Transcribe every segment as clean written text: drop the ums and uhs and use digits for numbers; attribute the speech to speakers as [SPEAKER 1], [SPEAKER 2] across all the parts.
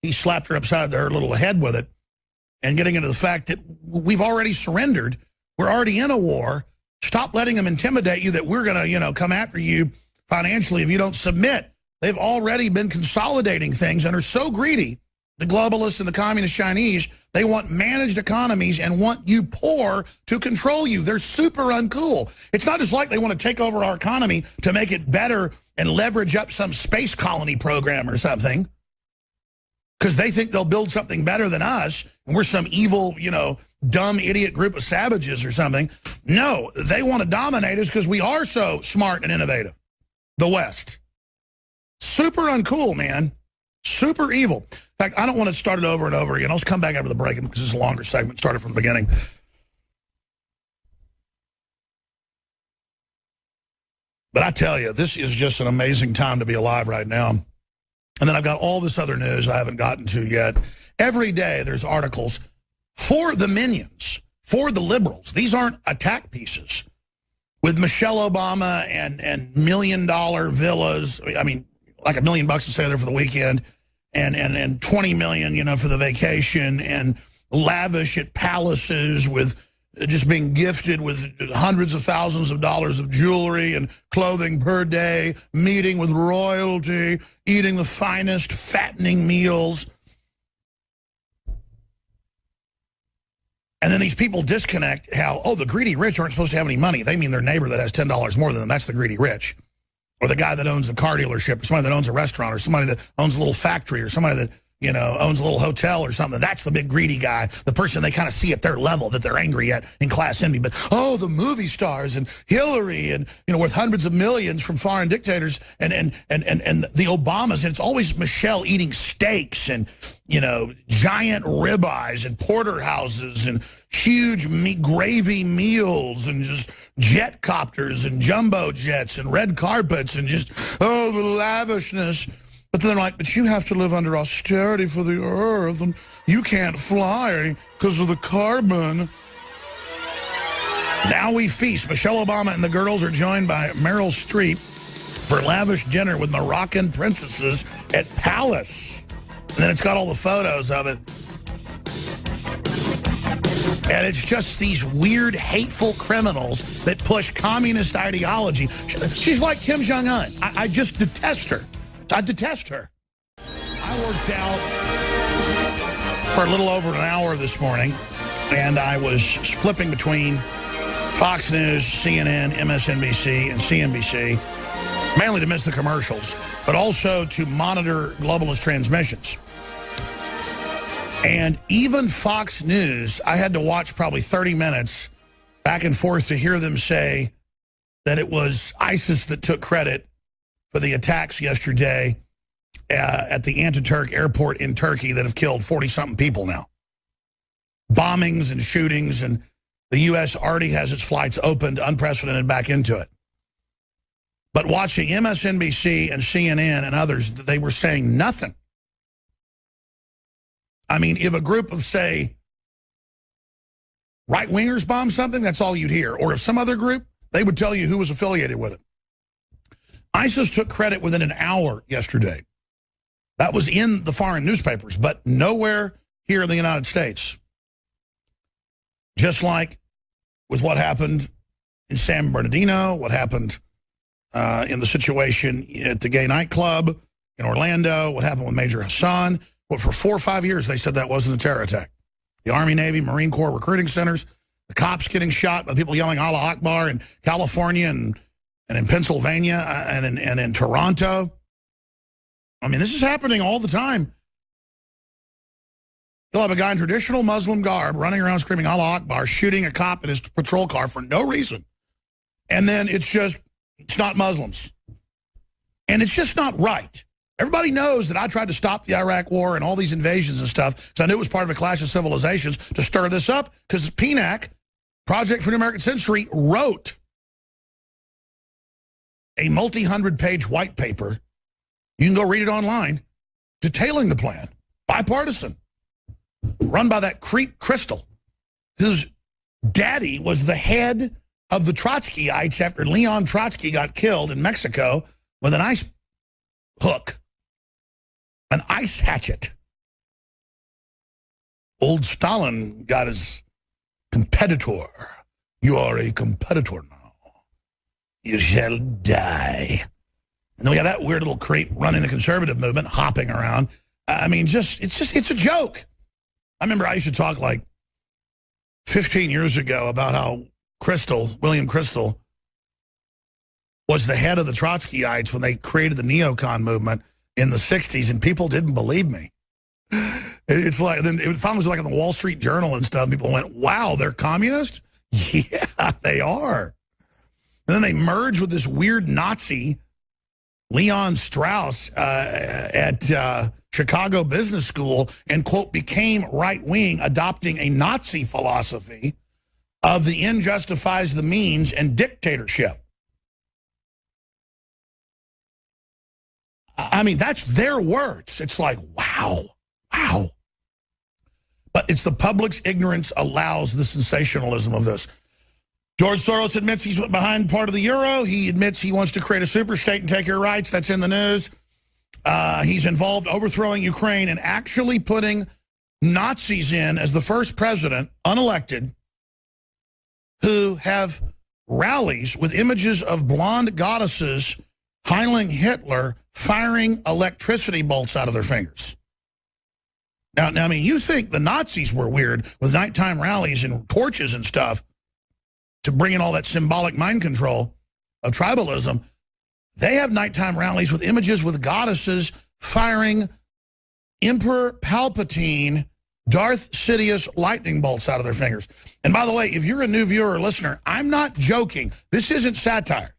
[SPEAKER 1] he slapped her upside her little head with it, and getting into the fact that we've already surrendered. We're already in a war. Stop letting them intimidate you that we're going to, come after you financially if you don't submit. They've already been consolidating things and are so greedy, the globalists and the communist Chinese, they want managed economies and want you poor to control you. They're super uncool. It's not just like they want to take over our economy to make it better and leverage up some space colony program or something, because they think they'll build something better than us, and we're some evil, dumb idiot group of savages or something. No, they want to dominate us because we are so smart and innovative. The West. Super uncool, man. Super evil. In fact, I don't want to start it over and over again. I'll just come back after the break because it's a longer segment. Started from the beginning. But I tell you, this is just an amazing time to be alive right now. And then I've got all this other news I haven't gotten to yet. Every day there's articles for the minions, for the liberals. These aren't attack pieces. With Michelle Obama and $1 million villas, I mean, like $1 million to stay there for the weekend, and 20 million, for the vacation, and lavish at palaces with just being gifted with hundreds of thousands of dollars of jewelry and clothing per day, meeting with royalty, eating the finest fattening meals. And then these people disconnect how, the greedy rich aren't supposed to have any money. They mean their neighbor that has $10 more than them. That's the greedy rich. Or the guy that owns a car dealership, or somebody that owns a restaurant, or somebody that owns a little factory, or somebody that, owns a little hotel or something. That's the big greedy guy, the person they kind of see at their level that they're angry at in class envy. But, the movie stars and Hillary and, worth hundreds of millions from foreign dictators and the Obamas. And it's always Michelle eating steaks and, giant ribeyes and porterhouses and huge gravy meals and just jet copters and jumbo jets and red carpets and just, the lavishness. But then they're like, but you have to live under austerity for the earth, and you can't fly because of the carbon. Now we feast. Michelle Obama and the girls are joined by Meryl Streep for lavish dinner with Moroccan princesses at Palace. And then it's got all the photos of it. And it's just these weird, hateful criminals that push communist ideology. She's like Kim Jong-un. I just detest her. I detest her. I worked out for a little over an hour this morning, and I was flipping between Fox News, CNN, MSNBC, and CNBC, mainly to miss the commercials, but also to monitor globalist transmissions. And even Fox News, I had to watch probably 30 minutes back and forth to hear them say that it was ISIS that took credit for the attacks yesterday at the Ataturk airport in Turkey that have killed 40-something people now. Bombings and shootings, and the U.S. already has its flights opened, unprecedented, back into it. But watching MSNBC and CNN and others, they were saying nothing. I mean, if a group of, say, right-wingers bomb something, that's all you'd hear. Or if some other group, they would tell you who was affiliated with it. ISIS took credit within an hour yesterday. That was in the foreign newspapers, but nowhere here in the United States. Just like with what happened in San Bernardino, what happened in the situation at the gay nightclub in Orlando, what happened with Major Hassan. Well, for 4 or 5 years, they said that wasn't a terror attack. The Army, Navy, Marine Corps recruiting centers, the cops getting shot by people yelling Allah Akbar in California and in Pennsylvania and in Toronto. I mean, this is happening all the time. You'll have a guy in traditional Muslim garb running around screaming Allah Akbar, shooting a cop in his patrol car for no reason. And then it's not Muslims. And it's just not right. Everybody knows that I tried to stop the Iraq War and all these invasions and stuff, because I knew it was part of a clash of civilizations to stir this up, because PNAC, Project for the American Century, wrote a multi-hundred-page white paper. You can go read it online, detailing the plan, bipartisan, run by that creep Crystal, whose daddy was the head of the Trotskyites after Leon Trotsky got killed in Mexico with an ice hook, an ice hatchet. Old Stalin got his competitor. You are a competitor now. You shall die. And then we got that weird little creep running the conservative movement, hopping around. I mean, it's a joke. I remember I used to talk like 15 years ago about how William Kristol, was the head of the Trotskyites when they created the neocon movement in the 60s, and people didn't believe me. It's like, then it finally was like in the Wall Street Journal and stuff. People went, wow, they're communists? Yeah, they are. And then they merged with this weird Nazi, Leon Strauss, at Chicago Business School, and, quote, became right-wing, adopting a Nazi philosophy of the end justifies the means and dictatorship. I mean, that's their words. It's like, wow, wow. But it's the public's ignorance allows the sensationalism of this. George Soros admits he's behind part of the euro. He admits he wants to create a super state and take your rights. That's in the news. He's involved overthrowing Ukraine and actually putting Nazis in as the first president, unelected, who have rallies with images of blonde goddesses Heiling Hitler firing electricity bolts out of their fingers. Now, I mean, you think the Nazis were weird with nighttime rallies and torches and stuff to bring in all that symbolic mind control of tribalism. They have nighttime rallies with images with goddesses firing Emperor Palpatine, Darth Sidious lightning bolts out of their fingers. And by the way, if you're a new viewer or listener, I'm not joking. This isn't satire.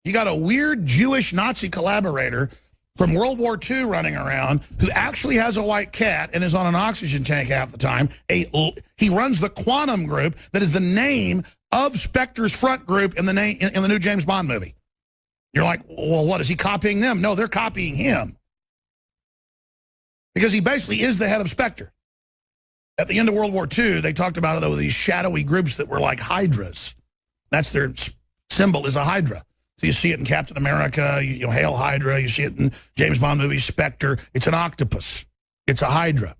[SPEAKER 1] You got a weird Jewish Nazi collaborator from World War II running around who actually has a white cat and is on an oxygen tank half the time. He runs the Quantum Group, that is the name of Spectre's front group in the new James Bond movie. You're like, well, what, is he copying them? No, they're copying him. Because he basically is the head of Spectre. At the end of World War II, they talked about it, though, with these shadowy groups that were like hydras. That's their symbol, is a hydra. So you see it in Captain America, you know, Hail Hydra. You see it in James Bond movies, Spectre. It's an octopus. It's a hydra.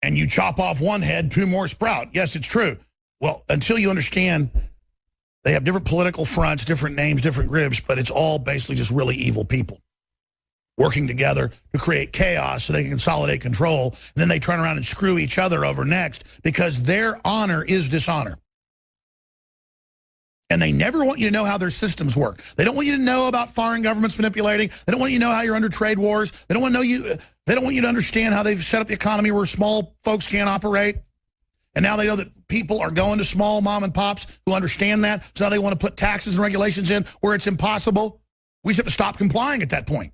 [SPEAKER 1] And you chop off one head, two more sprout. Yes, it's true. Well, until you understand, they have different political fronts, different names, different groups, but it's all basically just really evil people working together to create chaos so they can consolidate control. And then they turn around and screw each other over next because their honor is dishonor. And they never want you to know how their systems work. They don't want you to know about foreign governments manipulating. They don't want you to know how you're under trade wars. They don't want to know you. They don't want you to understand how they've set up the economy where small folks can't operate. And now they know that people are going to small mom and pops who understand that. So now they want to put taxes and regulations in where it's impossible. We just have to stop complying at that point.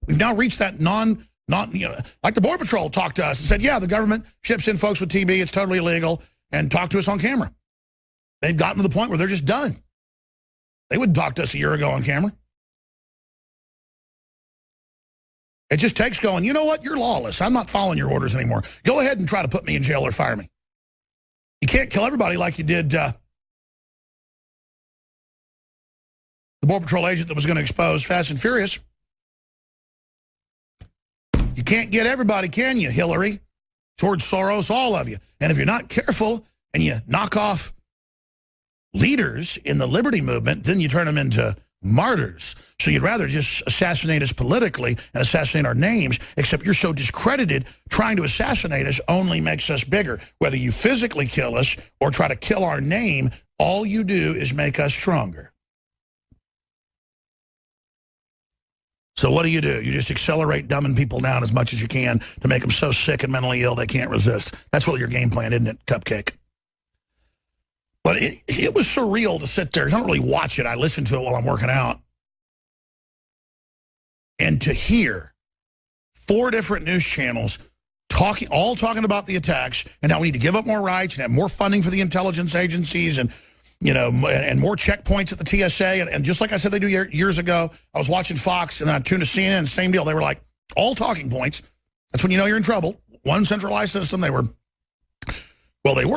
[SPEAKER 1] We've now reached that like the Border Patrol talked to us and said, yeah, the government ships in folks with TB. It's totally illegal. And talk to us on camera. They've gotten to the point where they're just done. They wouldn't talk to us a year ago on camera. It just takes going, you know what, you're lawless. I'm not following your orders anymore. Go ahead and try to put me in jail or fire me. You can't kill everybody like you did the Border Patrol agent that was going to expose Fast and Furious. You can't get everybody, can you, Hillary, George Soros, all of you. And if you're not careful and you knock off leaders in the liberty movement, then you turn them into martyrs. So you'd rather just assassinate us politically and assassinate our names, except you're so discredited, trying to assassinate us only makes us bigger. Whether you physically kill us or try to kill our name, all you do is make us stronger. So what do? You just accelerate dumbing people down as much as you can to make them so sick and mentally ill they can't resist. That's really your game plan, isn't it, Cupcake? But it was surreal to sit there. I don't really watch it. I listen to it while I'm working out. And to hear 4 different news channels all talking about the attacks and how we need to give up more rights and have more funding for the intelligence agencies and, you know, and more checkpoints at the TSA. And just like I said they do years ago, I was watching Fox and then I tuned to CNN, same deal. They were like, all talking points. That's when you know you're in trouble. One centralized system. They were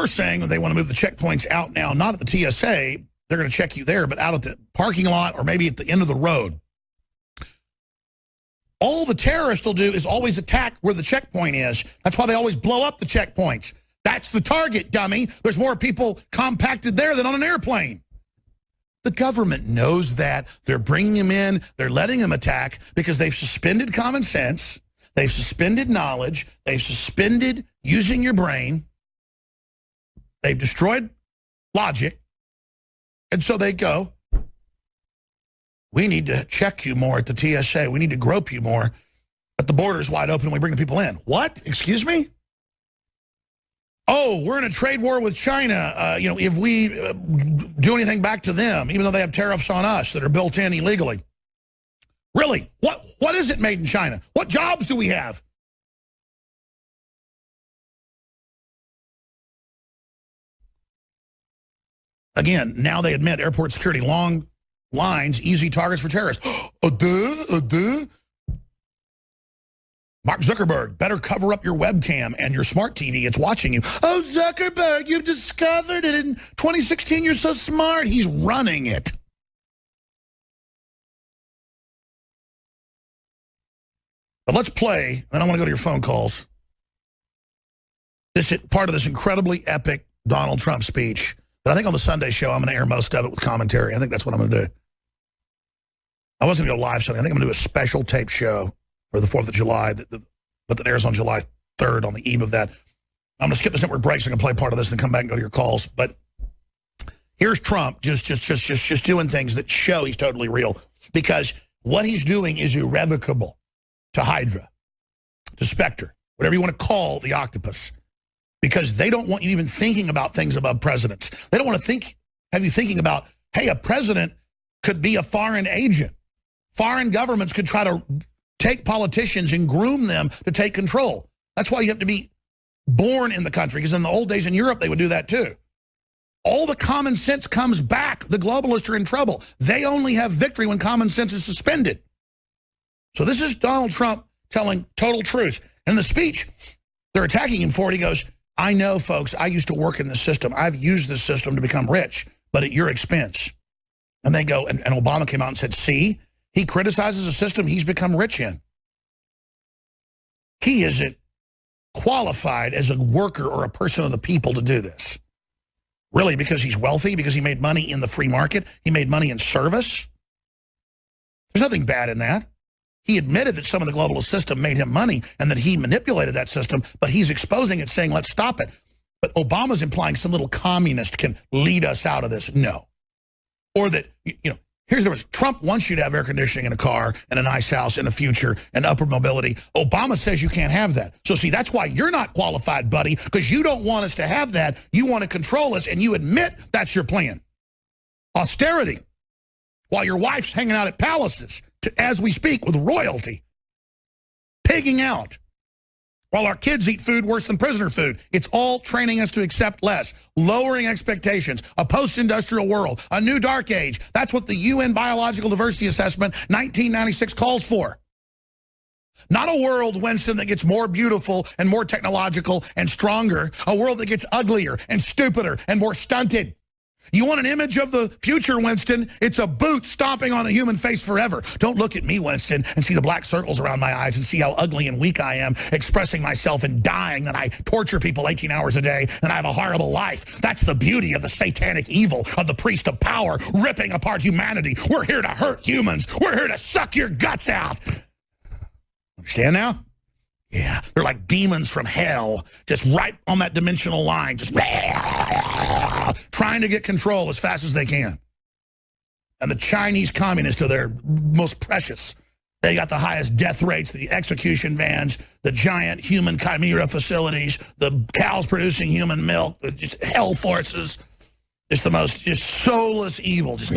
[SPEAKER 1] saying they want to move the checkpoints out now, not at the TSA. They're going to check you there, but out at the parking lot or maybe at the end of the road. all the terrorists will do is always attack where the checkpoint is. That's why they always blow up the checkpoints. That's the target, dummy. There's more people compacted there than on an airplane. The government knows that. They're bringing them in. They're letting them attack because they've suspended common sense. They've suspended knowledge. They've suspended using your brain. They've destroyed logic. And so they go, we need to check you more at the TSA. We need to grope you more. But the border's wide open and we bring the people in. What? Excuse me? Oh, we're in a trade war with China. If we do anything back to them, even though they have tariffs on us that are built in illegally. Really? What is it made in China? What jobs do we have? Again, now they admit airport security, long lines, easy targets for terrorists. Mark Zuckerberg, better cover up your webcam and your smart TV. It's watching you. Oh, Zuckerberg, you've discovered it in 2016. You're so smart. He's running it. But let's play. Then I want to go to your phone calls. This part of this incredibly epic Donald Trump speech that I think on the Sunday show, I'm going to air most of it with commentary. I think that's what I'm going to do. I wasn't going to go live Sunday. I think I'm going to do a special tape show for the 4th of July, but that airs on July 3rd on the eve of that. I'm going to skip this network breaks. I'm going to play part of this and come back and go to your calls. But here's Trump just doing things that show he's totally real, because what he's doing is irrevocable to Hydra, to Spectre, whatever you want to call the octopus, because they don't want you even thinking about things above presidents. They don't want to have you thinking about, hey, a president could be a foreign agent. Foreign governments could try to take politicians and groom them to take control. That's why you have to be born in the country, because in the old days in Europe, they would do that too. All the common sense comes back. The globalists are in trouble. They only have victory when common sense is suspended. So this is Donald Trump telling total truth. In the speech, they're attacking him for it. He goes, I know, folks, I used to work in this system. I've used this system to become rich, but at your expense. And they go, and Obama came out and said, see, he criticizes a system he's become rich in. He isn't qualified as a worker or a person of the people to do this. Really, because he's wealthy, because he made money in the free market, he made money in service. There's nothing bad in that. He admitted that some of the globalist system made him money and that he manipulated that system, but he's exposing it, saying, let's stop it. But Obama's implying some little communist can lead us out of this. No. Or that, here's the difference. Trump wants you to have air conditioning in a car and a nice house in the future and upward mobility. Obama says you can't have that. So see, that's why you're not qualified, buddy, because you don't want us to have that. You want to control us, and you admit that's your plan. Austerity, while your wife's hanging out at palaces, as we speak, with royalty. Pigging out, while our kids eat food worse than prisoner food. It's all training us to accept less, lowering expectations, a post-industrial world, a new dark age. That's what the UN Biological Diversity Assessment 1996 calls for. Not a world, Winston, that gets more beautiful and more technological and stronger. A world that gets uglier and stupider and more stunted. You want an image of the future, Winston? It's a boot stomping on a human face forever. Don't look at me, Winston, and see the black circles around my eyes and see how ugly and weak I am, expressing myself and dying, that I torture people 18 hours a day, and I have a horrible life. That's the beauty of the satanic evil of the priest of power, ripping apart humanity. We're here to hurt humans. We're here to suck your guts out. Understand now? Yeah, they're like demons from hell, just right on that dimensional line, just trying to get control as fast as they can. And the Chinese communists are their most precious. They got the highest death rates, the execution vans, the giant human chimera facilities, the cows producing human milk, just hell forces. It's the most just soulless evil. Just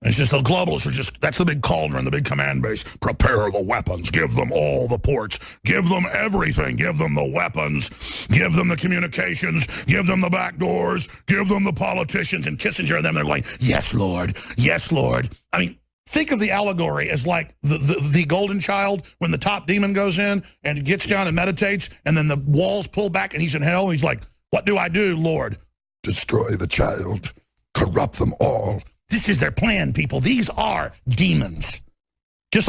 [SPEAKER 1] it's just the globalists are just, that's the big cauldron, the big command base. Prepare the weapons. Give them all the ports. Give them everything. Give them the weapons. Give them the communications. Give them the back doors. Give them the politicians. And Kissinger and them, they're going, yes, Lord. Yes, Lord. I mean, think of the allegory as like the golden child when the top demon goes in and gets down and meditates, and then the walls pull back and he's in hell. And he's like, what do I do, Lord? Destroy the child. Corrupt them all. This is their plan, people. These are demons. Just like